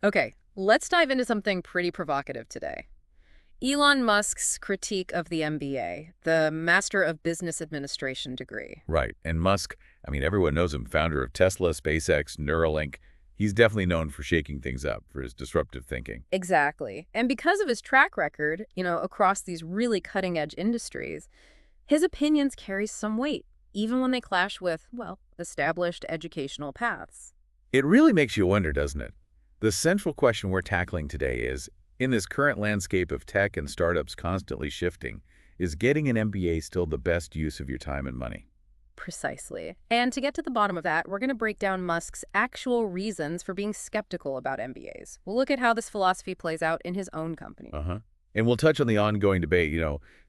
Okay, let's dive into something pretty provocative today. Elon Musk's critique of the MBA, the Master of Business Administration degree. Right. And Musk, I mean, everyone knows him, founder of Tesla, SpaceX, Neuralink. He's definitely known for shaking things up, for his disruptive thinking. Exactly. And because of his track record, across these really cutting-edge industries, his opinions carry some weight, even when they clash with, well, established educational paths. It really makes you wonder, doesn't it? The central question we're tackling today is, in this current landscape of tech and startups constantly shifting, is getting an MBA still the best use of your time and money? Precisely. And to get to the bottom of that, we're going to break down Musk's actual reasons for being skeptical about MBAs. We'll look at how this philosophy plays out in his own company. Uh-huh. And we'll touch on the ongoing debate,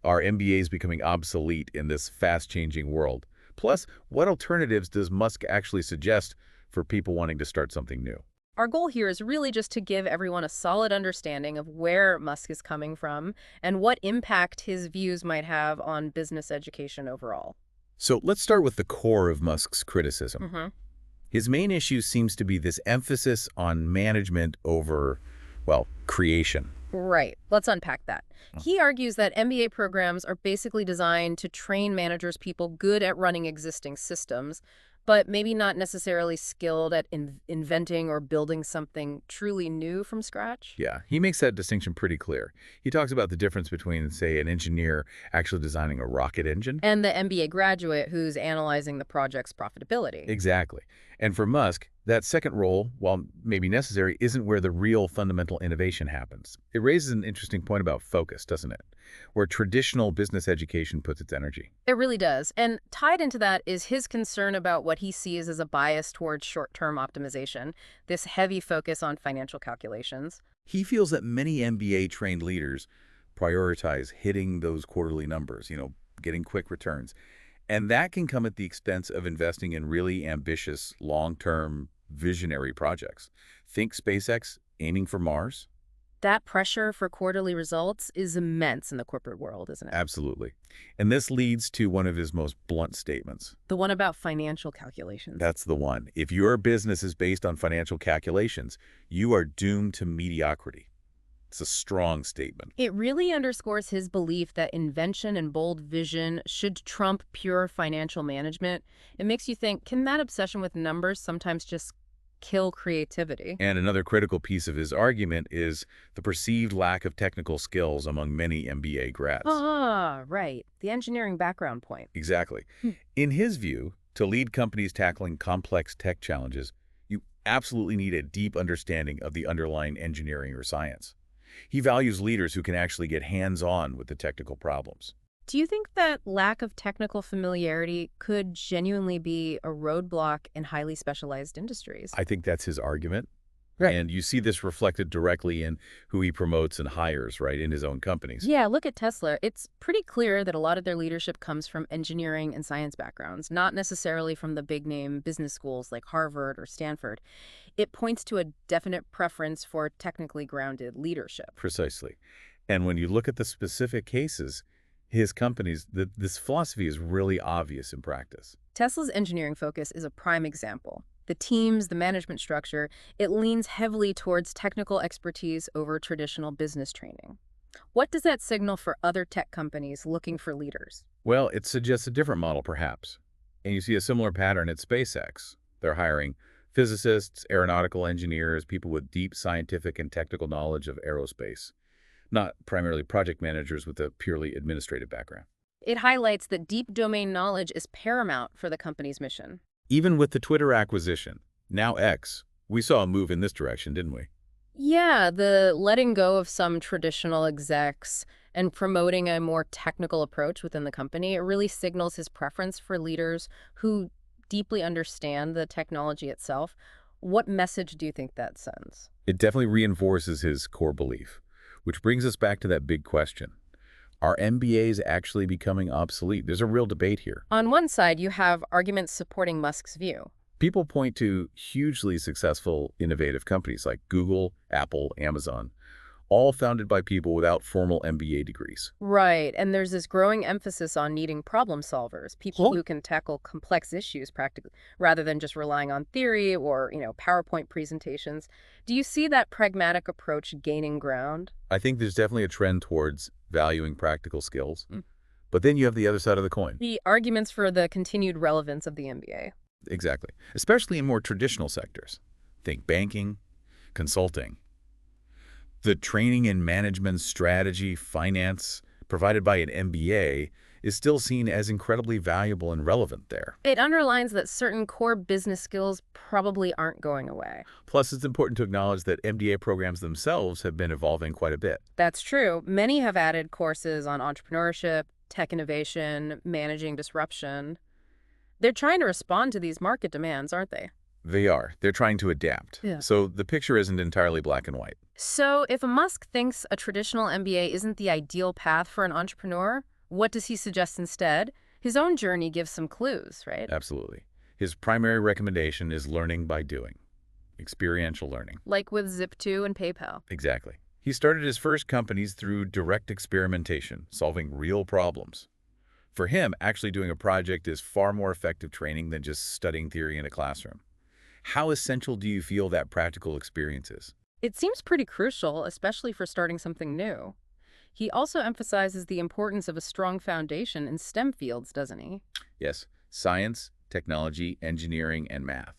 are MBAs becoming obsolete in this fast-changing world? Plus, what alternatives does Musk actually suggest for people wanting to start something new? Our goal here is really just to give everyone a solid understanding of where Musk is coming from and what impact his views might have on business education overall. So let's start with the core of Musk's criticism. hmm His main issue seems to be this emphasis on management over, well, creation. Right. Let's unpack that. He argues that MBA programs are basically designed to train managers people good at running existing systems, but maybe not necessarily skilled at inventing or building something truly new from scratch. Yeah, he makes that distinction pretty clear. He talks about the difference between, say, an engineer actually designing a rocket engine. And the MBA graduate who's analyzing the project's profitability. Exactly. And for Musk, that second role, while maybe necessary, isn't where the real fundamental innovation happens. It raises an interesting point about focus, doesn't it? Where traditional business education puts its energy. It really does. And tied into that is his concern about what he sees as a bias towards short-term optimization, this heavy focus on financial calculations. He feels that many MBA-trained leaders prioritize hitting those quarterly numbers, getting quick returns. And that can come at the expense of investing in really ambitious, long-term, visionary projects. Think SpaceX aiming for Mars? That pressure for quarterly results is immense in the corporate world, isn't it? Absolutely. And this leads to one of his most blunt statements. The one about financial calculations. That's the one. If your business is based on financial calculations, you are doomed to mediocrity. It's a strong statement. It really underscores his belief that invention and bold vision should trump pure financial management. It makes you think, can that obsession with numbers sometimes just kill creativity? And another critical piece of his argument is the perceived lack of technical skills among many MBA grads. Ah, right. The engineering background point. Exactly. In his view, to lead companies tackling complex tech challenges, you absolutely need a deep understanding of the underlying engineering or science. He values leaders who can actually get hands-on with the technical problems. Do you think that lack of technical familiarity could genuinely be a roadblock in highly specialized industries? I think that's his argument. Right. And you see this reflected directly in who he promotes and hires, right, in his own companies. Yeah, look at Tesla. It's pretty clear that a lot of their leadership comes from engineering and science backgrounds, not necessarily from the big-name business schools like Harvard or Stanford. It points to a definite preference for technically grounded leadership. Precisely. And when you look at the specific cases, his companies, this philosophy is really obvious in practice. Tesla's engineering focus is a prime example. The teams, the management structure, it leans heavily towards technical expertise over traditional business training. What does that signal for other tech companies looking for leaders? Well, it suggests a different model, perhaps. And you see a similar pattern at SpaceX. They're hiring physicists, aeronautical engineers, people with deep scientific and technical knowledge of aerospace, not primarily project managers with a purely administrative background. It highlights that deep domain knowledge is paramount for the company's mission. Even with the Twitter acquisition, now X, we saw a move in this direction, didn't we? Yeah, the letting go of some traditional execs and promoting a more technical approach within the company, it really signals his preference for leaders who deeply understand the technology itself. What message do you think that sends? It definitely reinforces his core belief, which brings us back to that big question. Are MBAs actually becoming obsolete? There's a real debate here. On one side, you have arguments supporting Musk's view. People point to hugely successful, innovative companies like Google, Apple, Amazon, all founded by people without formal MBA degrees. Right, and there's this growing emphasis on needing problem solvers, people who can tackle complex issues practically, rather than just relying on theory or, PowerPoint presentations. Do you see that pragmatic approach gaining ground? I think there's definitely a trend towards valuing practical skills. But then you have the other side of the coin. The arguments for the continued relevance of the MBA. Exactly. Especially in more traditional sectors. Think banking, consulting. The training in management, strategy, finance provided by an MBA is still seen as incredibly valuable and relevant there. It underlines that certain core business skills probably aren't going away. Plus, it's important to acknowledge that MBA programs themselves have been evolving quite a bit. That's true. Many have added courses on entrepreneurship, tech innovation, managing disruption. They're trying to respond to these market demands, aren't they? They are. They're trying to adapt. Yeah. So the picture isn't entirely black and white. So if Musk thinks a traditional MBA isn't the ideal path for an entrepreneur, what does he suggest instead? His own journey gives some clues, right? Absolutely. His primary recommendation is learning by doing, experiential learning. Like with Zip2 and PayPal. Exactly. He started his first companies through direct experimentation, solving real problems. For him, actually doing a project is far more effective training than just studying theory in a classroom. How essential do you feel that practical experience is? It seems pretty crucial, especially for starting something new. He also emphasizes the importance of a strong foundation in STEM fields, doesn't he? Yes, science, technology, engineering, and math.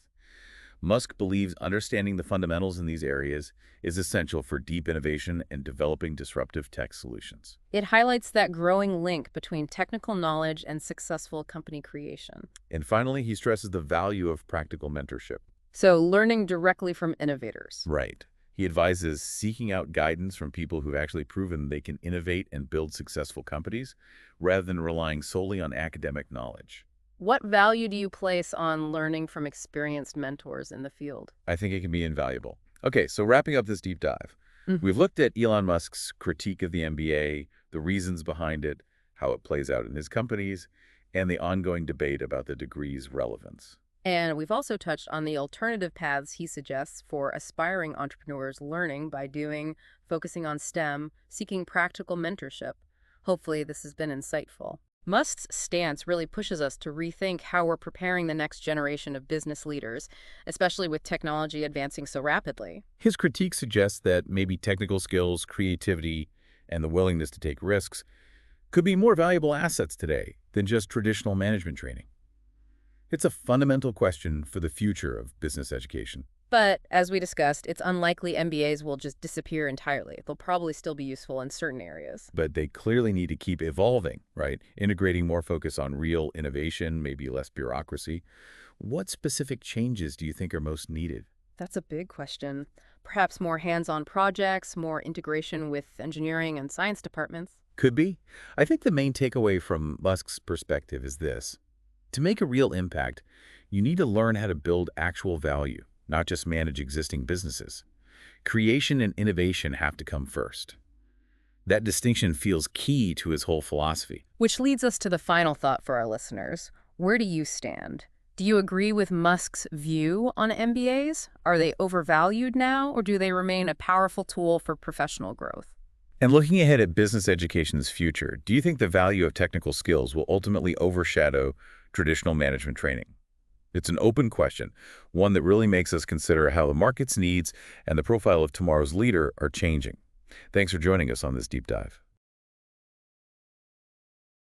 Musk believes understanding the fundamentals in these areas is essential for deep innovation and developing disruptive tech solutions. It highlights that growing link between technical knowledge and successful company creation. And finally, he stresses the value of practical mentorship. So learning directly from innovators. Right. He advises seeking out guidance from people who've actually proven they can innovate and build successful companies, rather than relying solely on academic knowledge. What value do you place on learning from experienced mentors in the field? I think it can be invaluable. Okay, so wrapping up this deep dive, we've looked at Elon Musk's critique of the MBA, the reasons behind it, how it plays out in his companies, and the ongoing debate about the degree's relevance. And we've also touched on the alternative paths he suggests for aspiring entrepreneurs learning by doing, focusing on STEM, seeking practical mentorship. Hopefully this has been insightful. Musk's stance really pushes us to rethink how we're preparing the next generation of business leaders, especially with technology advancing so rapidly. His critique suggests that maybe technical skills, creativity, and the willingness to take risks could be more valuable assets today than just traditional management training. It's a fundamental question for the future of business education. But as we discussed, it's unlikely MBAs will just disappear entirely. They'll probably still be useful in certain areas. But they clearly need to keep evolving, right? Integrating more focus on real innovation, maybe less bureaucracy. What specific changes do you think are most needed? That's a big question. Perhaps more hands-on projects, more integration with engineering and science departments. Could be. I think the main takeaway from Musk's perspective is this. To make a real impact, you need to learn how to build actual value, not just manage existing businesses. Creation and innovation have to come first. That distinction feels key to his whole philosophy. Which leads us to the final thought for our listeners. Where do you stand? Do you agree with Musk's view on MBAs? Are they overvalued now, or do they remain a powerful tool for professional growth? And looking ahead at business education's future, do you think the value of technical skills will ultimately overshadow traditional management training? It's an open question, one that really makes us consider how the market's needs and the profile of tomorrow's leader are changing. Thanks for joining us on this deep dive.